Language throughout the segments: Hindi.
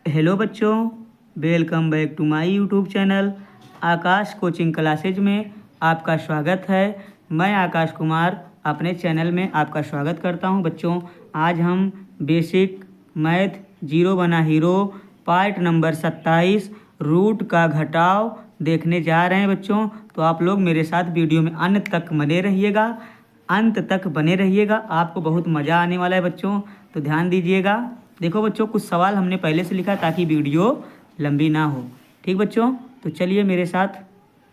हेलो बच्चों, welcome back to my YouTube channel Aakash coaching classes में आपका स्वागत है। मैं आकाश कुमार अपने चैनल में आपका स्वागत करता हूं। बच्चों, आज हम बेसिक मैथ जीरो बना हीरो पार्ट नंबर 27 रूट का घटाव देखने जा रहे हैं। बच्चों, तो आप लोग मेरे साथ वीडियो में अंत तक बने रहिएगा, अंत तक बने रहिएगा, आपको बहुत मज़ा आने वाला है। बच्चों, तो ध्यान दीजिएगा। देखो बच्चों, कुछ सवाल हमने पहले से लिखा ताकि वीडियो लंबी ना हो। ठीक बच्चों, तो चलिए मेरे साथ।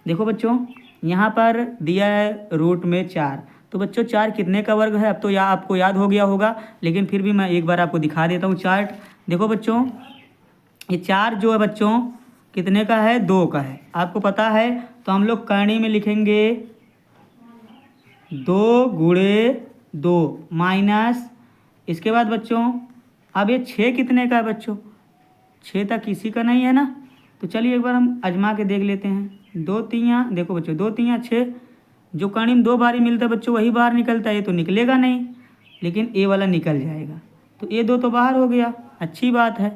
देखो बच्चों, यहाँ पर दिया है रूट में 4। तो बच्चों 4 कितने का वर्ग है? अब तो आपको याद हो गया होगा, लेकिन फिर भी मैं एक बार आपको दिखा देता हूँ चार्ट। देखो बच्चों, ये 4 जो है बच्चों कितने का है? 2 का है। आपको पता है, तो हम लोग करनी में लिखेंगे 2 गुणे 2 माइनस, इसके बाद बच्चों अब ये 6 कितने का है बच्चों? 6 तक किसी का नहीं है ना। तो चलिए एक बार हम आजमा के देख लेते हैं। 2 तियाँ, देखो बच्चों 2 तियाँ 6, जो कणी में 2 बारी मिलता है बच्चों वही बाहर निकलता है। ये तो निकलेगा नहीं, लेकिन ए वाला निकल जाएगा। तो ये 2 तो बाहर हो गया, अच्छी बात है।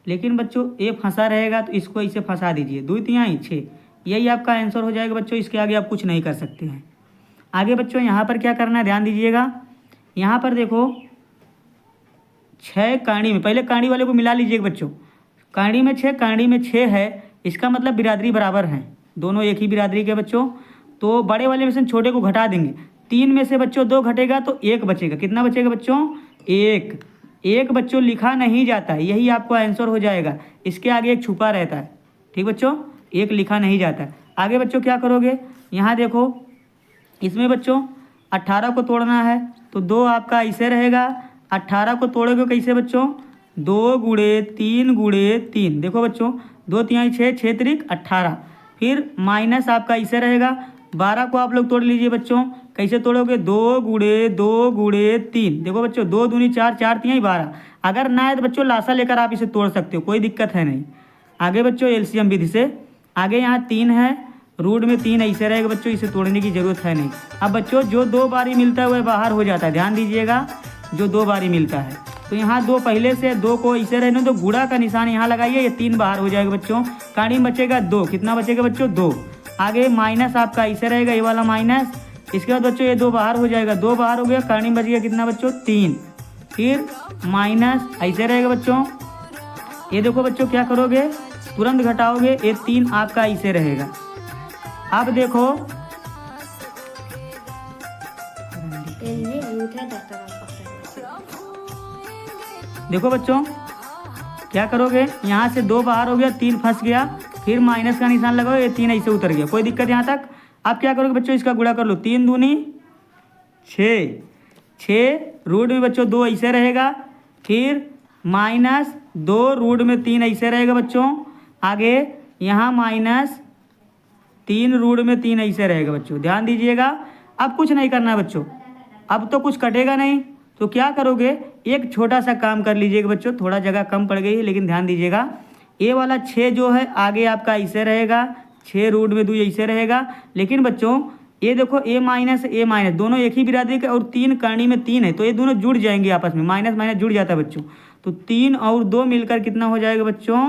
लेकिन बच्चों ए फंसा रहेगा, तो इसको इसे फंसा दीजिए। 2 तियाँ 6, यही आपका आंसर हो जाएगा बच्चों। इसके आगे आप कुछ नहीं कर सकते हैं। आगे बच्चों यहाँ पर क्या करना है, ध्यान दीजिएगा। यहाँ पर देखो 6 काणी में, पहले काणी वाले को मिला लीजिएगा बच्चों। काणी में 6, काणी में 6 है, इसका मतलब बिरादरी बराबर हैं, दोनों एक ही बिरादरी के बच्चों। तो बड़े वाले में से छोटे को घटा देंगे। 3 में से बच्चों 2 घटेगा तो 1 बचेगा। कितना बचेगा बच्चों? 1 बच्चों लिखा नहीं जाता है, यही आपको आंसर हो जाएगा। इसके आगे एक छुपा रहता है। ठीक बच्चों, 1 लिखा नहीं जाता है। आगे बच्चों क्या करोगे, यहाँ देखो इसमें बच्चों 18 को तोड़ना है, तो 2 आपका ऐसे रहेगा। 18 को तोड़ोगे कैसे बच्चों? 2 गुणे 3 गुणे 3। देखो बच्चों 2 तिहाई 6, 6 त्रिक 18। फिर माइनस आपका ऐसे रहेगा। 12 को आप लोग तोड़ लीजिए बच्चों। कैसे तोड़ोगे? 2 गुणे 2 गुणे 3। देखो बच्चों 2 दूनी 4, 4 तिहाई 12। अगर ना है तो बच्चों लासा लेकर आप इसे तोड़ सकते हो, कोई दिक्कत है नहीं। आगे बच्चों एलसीएम विधि से, आगे यहाँ 3 है, रूट में 3 ऐसे रहेगा बच्चों, इसे तोड़ने की जरूरत है नहीं। अब बच्चों जो 2 बारी मिलता है वह बाहर हो जाता है, ध्यान दीजिएगा। जो 2 बारी मिलता है, तो यहाँ 2 पहले से 2 को ऐसे रहने दो, गुणा का निशान यहाँ लगाइए, ये 3 बाहर हो जाएगा बच्चों। काणी में बचेगा 2, कितना बचेगा बच्चों? 2। आगे माइनस आपका ऐसे रहेगा, ये वाला माइनस। इसके बाद बच्चों ये 2 बाहर हो जाएगा, 2 बाहर हो गया, काणी में बच गया कितना बच्चों? 3। फिर माइनस ऐसे रहेगा बच्चों। ये देखो बच्चों क्या करोगे, तुरंत घटाओगे, ये 3 आपका ऐसे रहेगा। अब देखो देखो बच्चों क्या करोगे, यहाँ से 2 बाहर हो गया, 3 फंस गया, फिर माइनस का निशान लगाओ, ये 3 ऐसे उतर गया, कोई दिक्कत यहाँ तक। अब क्या करोगे बच्चों, इसका गुणा कर लो। 3 दूनी 6, 6 रूट में बच्चों 2 ऐसे रहेगा, फिर माइनस 2 रूट में 3 ऐसे रहेगा बच्चों। आगे यहाँ माइनस 3 रूट में 3 ऐसे रहेगा बच्चों, ध्यान दीजिएगा। अब कुछ नहीं करना है बच्चों, अब तो कुछ कटेगा नहीं। तो क्या करोगे, एक छोटा सा काम कर लीजिएगा बच्चों, थोड़ा जगह कम पड़ गई है, लेकिन ध्यान दीजिएगा। ए वाला 6 जो है आगे आपका ऐसे रहेगा, 6 रूट में 2 ऐसे रहेगा। लेकिन बच्चों ये देखो ए माइनस दोनों एक ही बिरादरी के, और 3 करनी में 3 है, तो ये दोनों जुड़ जाएंगे आपस में, माइनस माइनस जुड़ जाता है बच्चों। तो 3 और 2 मिलकर कितना हो जाएगा बच्चों?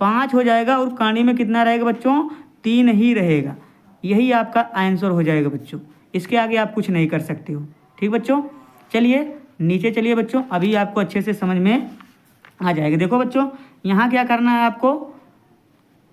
5 हो जाएगा। और करनी में कितना रहेगा बच्चों? 3 ही रहेगा। यही आपका आंसर हो जाएगा बच्चों। इसके आगे आप कुछ नहीं कर सकते हो। ठीक बच्चों, चलिए नीचे चलिए बच्चों, अभी आपको अच्छे से समझ में आ जाएगा। देखो बच्चों यहाँ क्या करना है आपको,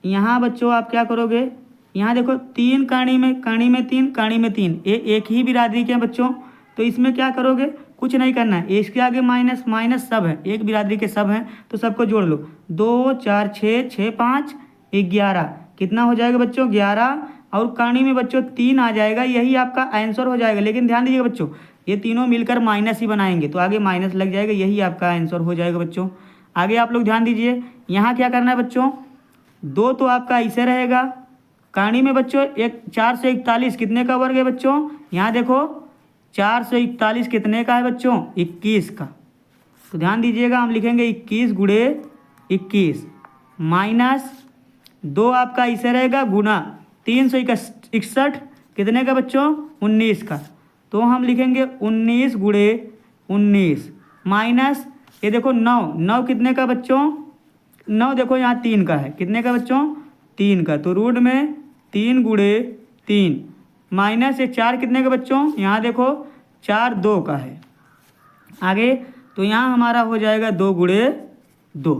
यहाँ बच्चों आप क्या करोगे, यहाँ देखो 3 करनी में 3, करनी में 3, ये एक ही बिरादरी के हैं बच्चों। तो इसमें क्या करोगे, कुछ नहीं करना है। इसके आगे माइनस माइनस सब है, एक बिरादरी के सब हैं, तो सबको जोड़ लो। 2 4 6, 6 5 11, कितना हो जाएगा बच्चों? 11। और करनी में बच्चों 3 आ जाएगा, यही आपका आंसर हो जाएगा। लेकिन ध्यान दीजिएगा बच्चों, ये तीनों मिलकर माइनस ही बनाएंगे, तो आगे माइनस लग जाएगा, यही आपका आंसर हो जाएगा बच्चों। आगे आप लोग ध्यान दीजिए, यहाँ क्या करना है बच्चों, 2 तो आपका ऐसे रहेगा। करनी में बच्चों 441 कितने का वर्ग है बच्चों? यहाँ देखो 441 कितने का है बच्चों? 21 का। तो ध्यान दीजिएगा, हम लिखेंगे 21 गुणे 21 माइनस 2 आपका ऐसे रहेगा, गुना 361 कितने का बच्चों? 19 का। तो हम लिखेंगे 19 गुणे 19 माइनस ये देखो 9 कितने का बच्चों? 9 देखो यहाँ 3 का है, कितने का बच्चों, 3 का, तो रूट में 3 गुणे 3 माइनस ये 4 कितने का बच्चों, यहाँ देखो 4 2 का है। आगे तो यहाँ हमारा हो जाएगा 2 गुणे 2।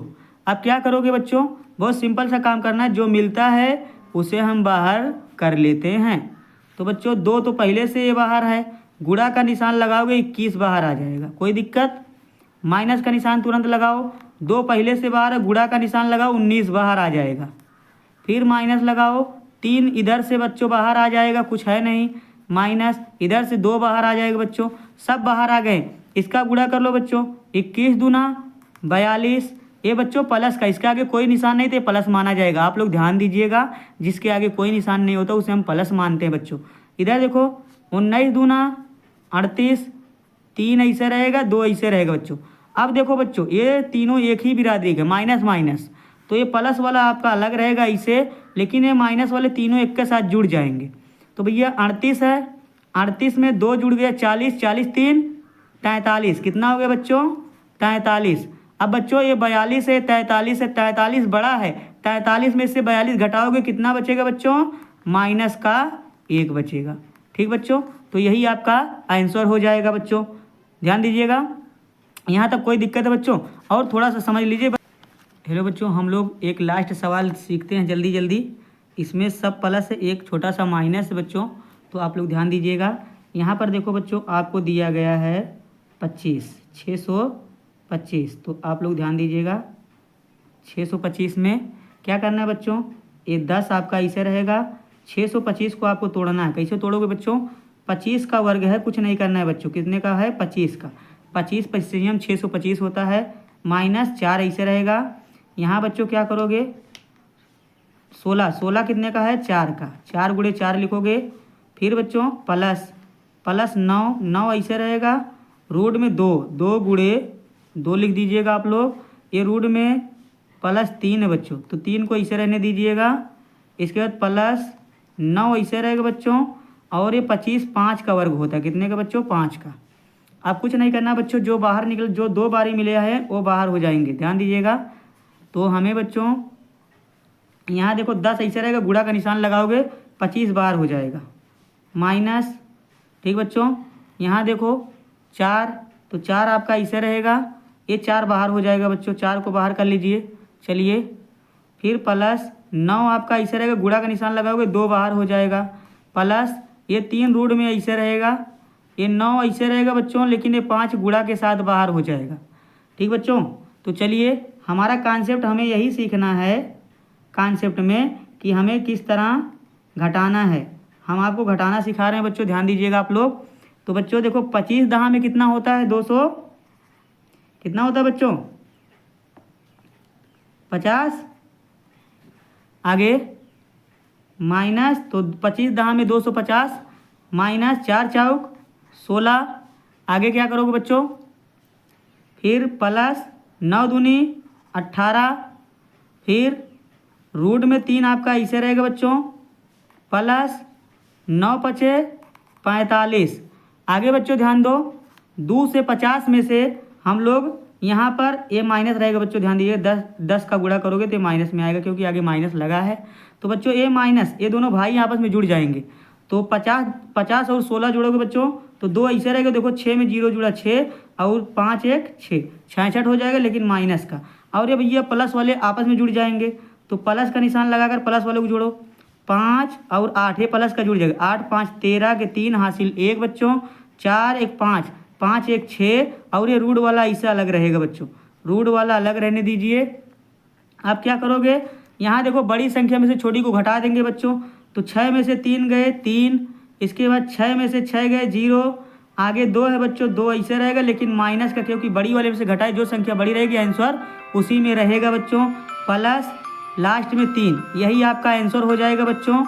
अब क्या करोगे बच्चों, बहुत सिंपल सा काम करना है, जो मिलता है उसे हम बाहर कर लेते हैं। तो बच्चों 2 तो पहले से ये बाहर है, गुणा का निशान लगाओगे 21 बाहर आ जाएगा, कोई दिक्कत। माइनस का निशान तुरंत लगाओ, 2 पहले से बाहर है, गुणा का निशान लगाओ 19 बाहर आ जाएगा। फिर माइनस लगाओ, 3 इधर से बच्चों बाहर आ जाएगा, कुछ है नहीं, माइनस इधर से 2 बाहर आ जाएगा बच्चों, सब बाहर आ गए। इसका गुणा कर लो बच्चों, 21 दूना 42, ये बच्चों प्लस का, इसके आगे कोई निशान नहीं तो प्लस माना जाएगा। आप लोग ध्यान दीजिएगा, जिसके आगे कोई निशान नहीं होता उसे हम प्लस मानते हैं बच्चों। इधर देखो 19 दूना 38, 3 ऐसे रहेगा, 2 ऐसे रहेगा बच्चों। अब देखो बच्चों ये तीनों एक ही बिरादरी के, माइनस माइनस, तो ये प्लस वाला आपका अलग रहेगा इसे, लेकिन ये माइनस वाले तीनों एक के साथ जुड़ जाएंगे। तो भैया 38 है, 38 में 2 जुड़ गया 40, 40 3 43, कितना हो गया बच्चों 43। अब बच्चों ये 42 है, 43 है, 43 बड़ा है, 43 में से 42 घटाओगे कितना बचेगा बच्चों, माइनस का 1 बचेगा। ठीक बच्चों, तो यही आपका आंसर हो जाएगा बच्चों, ध्यान दीजिएगा। यहाँ तक कोई दिक्कत है बच्चों, और थोड़ा सा समझ लीजिए। हेलो बच्चों, हम लोग एक लास्ट सवाल सीखते हैं जल्दी जल्दी। इसमें सब प्लस है, एक छोटा सा माइनस है बच्चों, तो आप लोग ध्यान दीजिएगा। यहाँ पर देखो बच्चों आपको दिया गया है 25, 625, तो आप लोग ध्यान दीजिएगा। 625 में क्या करना है बच्चों, ये 10 आपका ऐसे रहेगा, 625 को आपको तोड़ना है। कैसे तोड़ोगे बच्चों, 25 का वर्ग है, कुछ नहीं करना है बच्चों, कितने का है 25 का, 25 25 625 होता है, माइनस 4 ऐसे रहेगा। यहाँ बच्चों क्या करोगे, 16, 16 कितने का है 4 का, 4 गुणे 4 लिखोगे। फिर बच्चों प्लस 9, 9 ऐसे रहेगा, रूट में 2, 2 गुणे 2 लिख दीजिएगा आप लोग। ये रूट में +3 है बच्चों, तो 3 को ऐसे रहने दीजिएगा। इसके बाद +9 ऐसे रहेगा बच्चों, और ये 25 5 का वर्ग होता है, कितने का बच्चों 5 का। अब कुछ नहीं करना बच्चों, जो बाहर निकल, जो 2 बारी मिले हैं वो बाहर हो जाएंगे, ध्यान दीजिएगा। तो हमें बच्चों यहाँ देखो 10 ऐसे रहेगा, गुणा का निशान लगाओगे 25 बाहर हो जाएगा, माइनस। ठीक बच्चों, यहाँ देखो 4, तो 4 आपका ऐसे रहेगा, ये 4 बाहर हो जाएगा बच्चों, 4 को बाहर कर लीजिए। चलिए फिर +9 आपका ऐसे रहेगा, गुणा का निशान लगाओगे 2 बाहर हो जाएगा, प्लस ये 3 रूट में ऐसे रहेगा, ये 9 ऐसे रहेगा बच्चों, लेकिन ये 5 गुणा के साथ बाहर हो जाएगा। ठीक बच्चों, तो चलिए हमारा कॉन्सेप्ट हमें यही सीखना है कॉन्सेप्ट में, कि हमें किस तरह घटाना है। हम आपको घटाना सिखा रहे हैं बच्चों, ध्यान दीजिएगा आप लोग। तो बच्चों देखो 25 दहा में कितना होता है 200, कितना होता है बच्चों 50, आगे माइनस, तो 25 दहा में 250, माइनस 4 चौक 16, आगे क्या करोगे बच्चों, फिर +9 दूनी 18, फिर रूट में 3 आपका ऐसे रहेगा बच्चों, +9 पचे 45। आगे बच्चों ध्यान दो, 2 से 50 में से हम लोग यहाँ पर ये माइनस रहेगा बच्चों, ध्यान दीजिए। 10 का गुणा करोगे तो माइनस में आएगा, क्योंकि आगे माइनस लगा है। तो बच्चों ये माइनस, ये दोनों भाई आपस में जुड़ जाएंगे, तो 50 और 16 जोड़ोगे बच्चों, तो 2 ऐसे रहेगा, देखो 6 में 0 जुड़ा 6, और 5 1 6, 66 हो जाएगा, लेकिन माइनस का। और ये भैया प्लस वाले आपस में जुड़ जाएंगे, तो प्लस का निशान लगाकर प्लस वाले को जोड़ो, 5 और 8, ये प्लस का जुड़ जाएगा, 8 5 13 के 3 हासिल 1 बच्चों, 4 1 5, 5 1 6, और ये रूट वाला ऐसा अलग रहेगा बच्चों, रूट वाला अलग रहने दीजिए। आप क्या करोगे, यहाँ देखो बड़ी संख्या में से छोटी को घटा देंगे बच्चों, तो 6 में से 3 गए 3, इसके बाद 6 में से 6 गए 0, आगे 2 है बच्चों, 2 ऐसे रहेगा, लेकिन माइनस का, क्योंकि बड़ी वाले में से घटाए, जो संख्या बड़ी रहेगी आंसर उसी में रहेगा बच्चों, प्लस लास्ट में 3, यही आपका आंसर हो जाएगा बच्चों।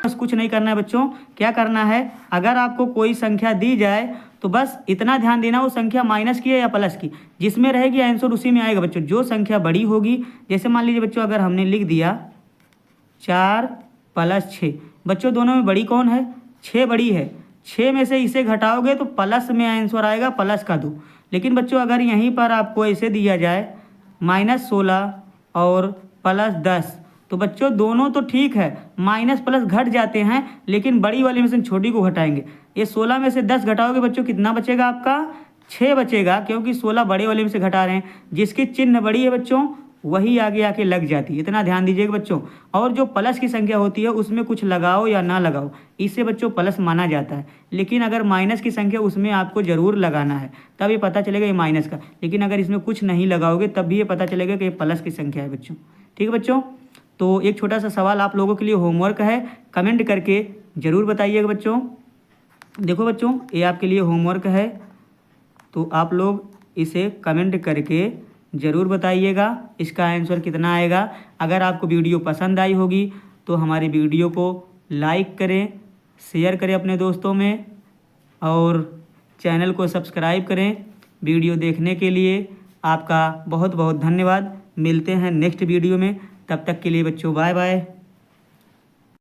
बस कुछ नहीं करना है बच्चों, क्या करना है, अगर आपको कोई संख्या दी जाए तो बस इतना ध्यान देना, वो संख्या माइनस की है या प्लस की, जिसमें रहेगी आंसर उसी में आएगा बच्चों। जो संख्या बड़ी होगी, जैसे मान लीजिए बच्चों अगर हमने लिख दिया 4 + 6, बच्चों दोनों में बड़ी कौन है, 6 बड़ी है, 6 में से इसे घटाओगे तो प्लस में आंसर आएगा, +2, लेकिन बच्चों अगर यहीं पर आपको ऐसे दिया जाए -16 और +10, तो बच्चों दोनों तो ठीक है, माइनस प्लस घट जाते हैं, लेकिन बड़ी वाली में से छोटी को घटाएंगे। ये 16 में से 10 घटाओगे बच्चों कितना बचेगा आपका? 6 बचेगा, क्योंकि 16 बड़े वाले में से घटा रहे हैं। जिसकी चिन्ह बड़ी है बच्चों वही आगे आके लग जाती है, इतना ध्यान दीजिएगा बच्चों। और जो प्लस की संख्या होती है उसमें कुछ लगाओ या ना लगाओ, इससे बच्चों प्लस माना जाता है। लेकिन अगर माइनस की संख्या उसमें आपको ज़रूर लगाना है, तब ये पता चलेगा ये माइनस का। लेकिन अगर इसमें कुछ नहीं लगाओगे तब भी ये पता चलेगा कि ये प्लस की संख्या है बच्चों। ठीक है बच्चों, तो एक छोटा सा सवाल आप लोगों के लिए होमवर्क है, कमेंट करके ज़रूर बताइएगा बच्चों। देखो बच्चों, ये आपके लिए होमवर्क है, तो आप लोग इसे कमेंट करके ज़रूर बताइएगा इसका आंसर कितना आएगा। अगर आपको वीडियो पसंद आई होगी तो हमारी वीडियो को लाइक करें, शेयर करें अपने दोस्तों में, और चैनल को सब्सक्राइब करें। वीडियो देखने के लिए आपका बहुत बहुत धन्यवाद। मिलते हैं नेक्स्ट वीडियो में, तब तक के लिए बच्चों बाय बाय।